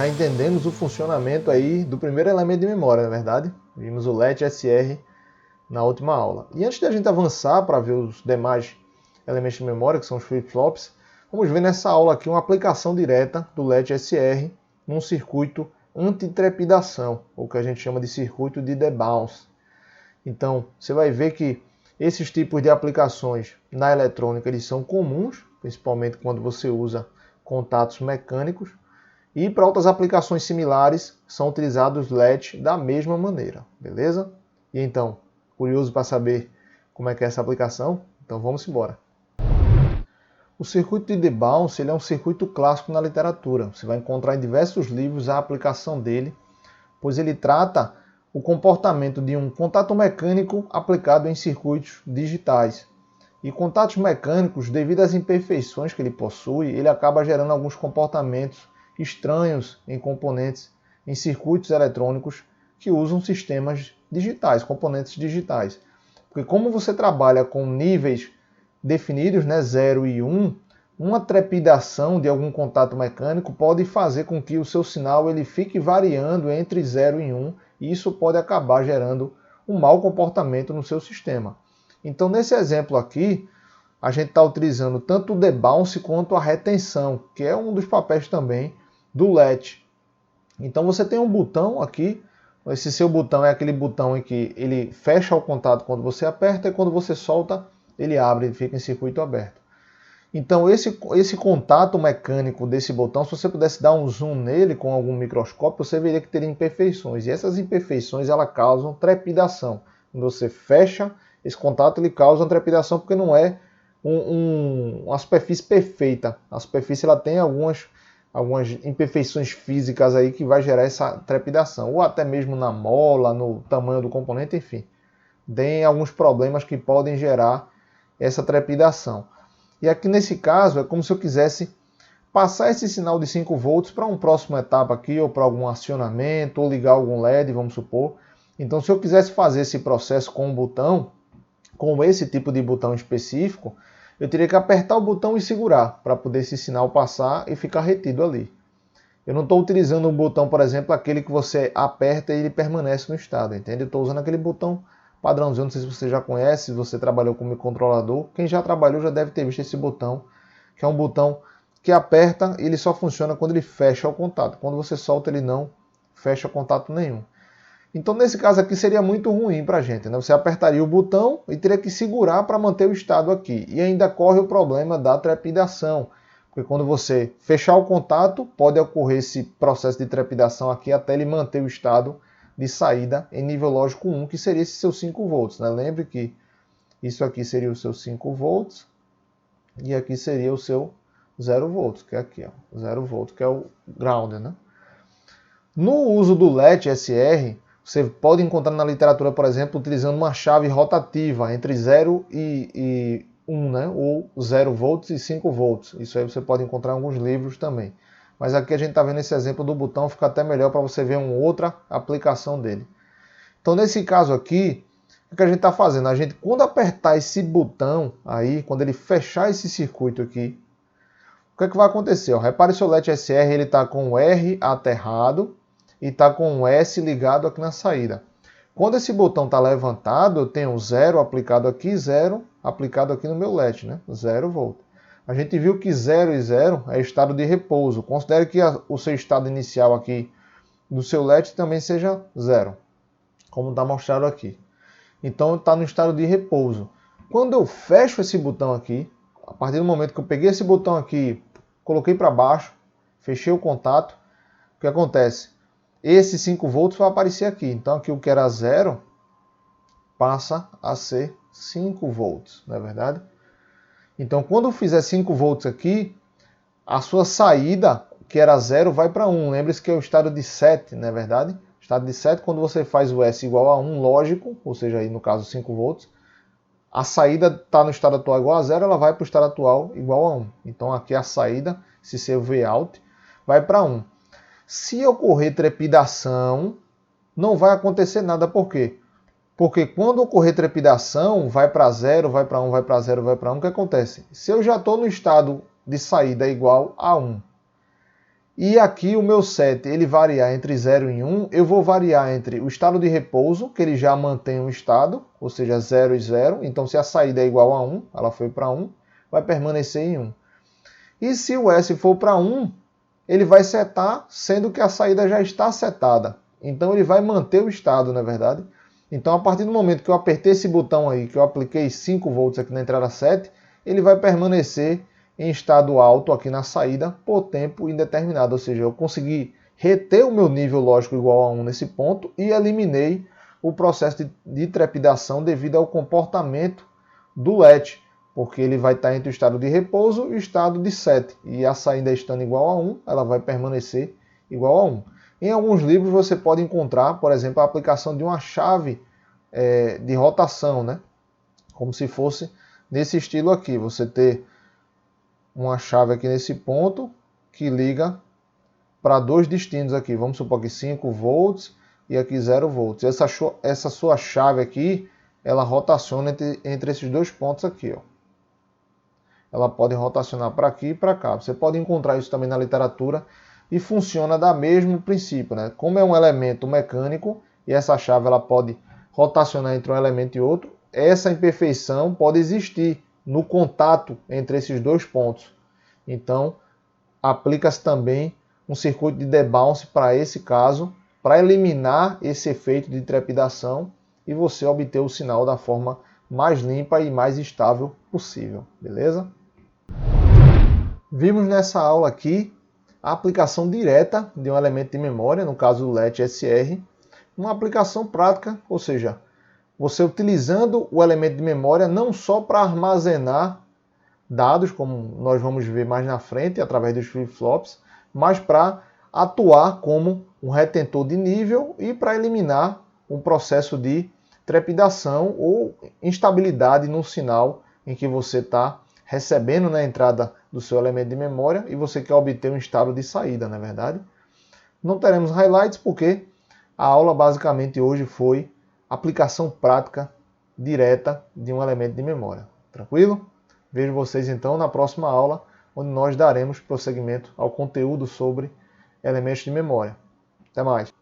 já entendemos o funcionamento aí do primeiro elemento de memória, não é verdade? Vimos o LET-SR na última aula. E antes da gente avançar para ver os demais elementos de memória, que são os flip-flops, vamos ver nessa aula aqui uma aplicação direta do LET-SR num circuito anti-trepidação, ou que a gente chama de circuito de debounce. Então, você vai ver que esses tipos de aplicações na eletrônica eles são comuns, principalmente quando você usa contatos mecânicos, e para outras aplicações similares são utilizados LET da mesma maneira, beleza? E então, curioso para saber como é que é essa aplicação? Então vamos embora. O circuito de debounce ele é um circuito clássico na literatura. Você vai encontrar em diversos livros a aplicação dele, pois ele trata o comportamento de um contato mecânico aplicado em circuitos digitais. E contatos mecânicos, devido às imperfeições que ele possui, ele acaba gerando alguns comportamentos estranhos em componentes, em circuitos eletrônicos que usam sistemas digitais, componentes digitais. Porque como você trabalha com níveis definidos, né, 0 e 1, uma trepidação de algum contato mecânico pode fazer com que o seu sinal ele fique variando entre 0 e 1, e isso pode acabar gerando um mau comportamento no seu sistema. Então, nesse exemplo aqui, a gente está utilizando tanto o debounce quanto a retenção, que é um dos papéis também do LET. Então, você tem um botão aqui. Esse seu botão é aquele botão em que ele fecha o contato quando você aperta e quando você solta, ele abre e fica em circuito aberto. Então, esse contato mecânico desse botão, se você pudesse dar um zoom nele com algum microscópio, você veria que teria imperfeições. E essas imperfeições elas causam trepidação. Quando você fecha esse contato, ele causa uma trepidação porque não é uma superfície perfeita. A superfície ela tem algumas imperfeições físicas aí que vai gerar essa trepidação. Ou até mesmo na mola, no tamanho do componente, enfim. Tem alguns problemas que podem gerar essa trepidação. E aqui nesse caso é como se eu quisesse passar esse sinal de 5 volts para uma próxima etapa aqui, ou para algum acionamento, ou ligar algum LED, vamos supor. Então se eu quisesse fazer esse processo com um botão, com esse tipo de botão específico, eu teria que apertar o botão e segurar para poder esse sinal passar e ficar retido ali. Eu não estou utilizando um botão, por exemplo, aquele que você aperta e ele permanece no estado, entende? Eu estou usando aquele botão padrãozinho, não sei se você já conhece, se você trabalhou como controlador. Quem já trabalhou já deve ter visto esse botão, que é um botão que aperta e ele só funciona quando ele fecha o contato. Quando você solta, ele não fecha contato nenhum. Então, nesse caso aqui, seria muito ruim para a gente, né? Você apertaria o botão e teria que segurar para manter o estado aqui. E ainda corre o problema da trepidação, porque quando você fechar o contato, pode ocorrer esse processo de trepidação aqui até ele manter o estado de saída em nível lógico 1, que seria esse seu 5 volts. Né? Lembre que isso aqui seria o seu 5 volts e aqui seria o seu 0 volts, que é aqui, ó, 0 volts, que é o ground. Né? No uso do LET-SR, você pode encontrar na literatura, por exemplo, utilizando uma chave rotativa entre 0 e 1, né? Ou 0 volts e 5 volts. Isso aí você pode encontrar em alguns livros também. Mas aqui a gente está vendo esse exemplo do botão, fica até melhor para você ver uma outra aplicação dele. Então nesse caso aqui, o que a gente está fazendo? A gente, quando apertar esse botão aí, quando ele fechar esse circuito aqui, o que é que vai acontecer? Ó, repare se o LET-SR ele está com o R aterrado e está com o S ligado aqui na saída. Quando esse botão está levantado, eu tenho 0 aplicado aqui, 0 aplicado aqui no meu LED, né? 0 volt. A gente viu que 0 e 0 é estado de repouso. Considere que o seu estado inicial aqui do seu LED também seja 0, como está mostrado aqui. Então está no estado de repouso. Quando eu fecho esse botão aqui, a partir do momento que eu peguei esse botão aqui, coloquei para baixo, fechei o contato, o que acontece? Esse 5 volts vai aparecer aqui. Então aqui o que era 0 passa a ser 5 volts, não é verdade? Então quando eu fizer 5 volts aqui, a sua saída, que era 0, vai para 1. Lembre-se que é o estado de 7, não é verdade? Estado de 7, quando você faz o S igual a 1, lógico, ou seja, aí no caso 5 volts, a saída está no estado atual igual a 0, ela vai para o estado atual igual a 1. Então aqui a saída, se ser o Vout, vai para 1. Se ocorrer trepidação, não vai acontecer nada. Por quê? Porque quando ocorrer trepidação, vai para 0, vai para 1, vai para 0, vai para 1, o que acontece? Se eu já estou no estado de saída igual a 1, e aqui o meu set ele variar entre 0 e 1, eu vou variar entre o estado de repouso, que ele já mantém um estado, ou seja, 0 e 0, então se a saída é igual a 1, ela foi para 1, vai permanecer em 1. E se o S for para 1, ele vai setar, sendo que a saída já está setada. Então ele vai manter o estado, na verdade. Então a partir do momento que eu apertei esse botão aí, que eu apliquei 5 volts aqui na entrada 7, ele vai permanecer em estado alto aqui na saída por tempo indeterminado. Ou seja, eu consegui reter o meu nível lógico igual a 1 nesse ponto e eliminei o processo de trepidação devido ao comportamento do LED, porque ele vai estar entre o estado de repouso e o estado de set. E a saída estando igual a 1, ela vai permanecer igual a 1. Em alguns livros você pode encontrar, por exemplo, a aplicação de uma chave de rotação, né? Como se fosse nesse estilo aqui. Você ter uma chave aqui nesse ponto que liga para dois destinos aqui. Vamos supor que 5 volts e aqui 0 volts. Essa sua chave aqui, ela rotaciona entre esses dois pontos aqui, ó. Ela pode rotacionar para aqui e para cá. Você pode encontrar isso também na literatura e funciona da mesmo princípio, né? Como é um elemento mecânico e essa chave ela pode rotacionar entre um elemento e outro, essa imperfeição pode existir no contato entre esses dois pontos. Então, aplica-se também um circuito de debounce para esse caso, para eliminar esse efeito de trepidação e você obter o sinal da forma mais limpa e mais estável possível, beleza? Vimos nessa aula aqui a aplicação direta de um elemento de memória, no caso do LET SR, uma aplicação prática, ou seja, você utilizando o elemento de memória não só para armazenar dados, como nós vamos ver mais na frente, através dos flip-flops, mas para atuar como um retentor de nível e para eliminar um processo de trepidação ou instabilidade no sinal em que você está recebendo na entrada do seu elemento de memória e você quer obter um estado de saída, não é verdade? Não teremos highlights porque a aula basicamente hoje foi aplicação prática direta de um elemento de memória. Tranquilo? Vejo vocês então na próxima aula, onde nós daremos prosseguimento ao conteúdo sobre elementos de memória. Até mais!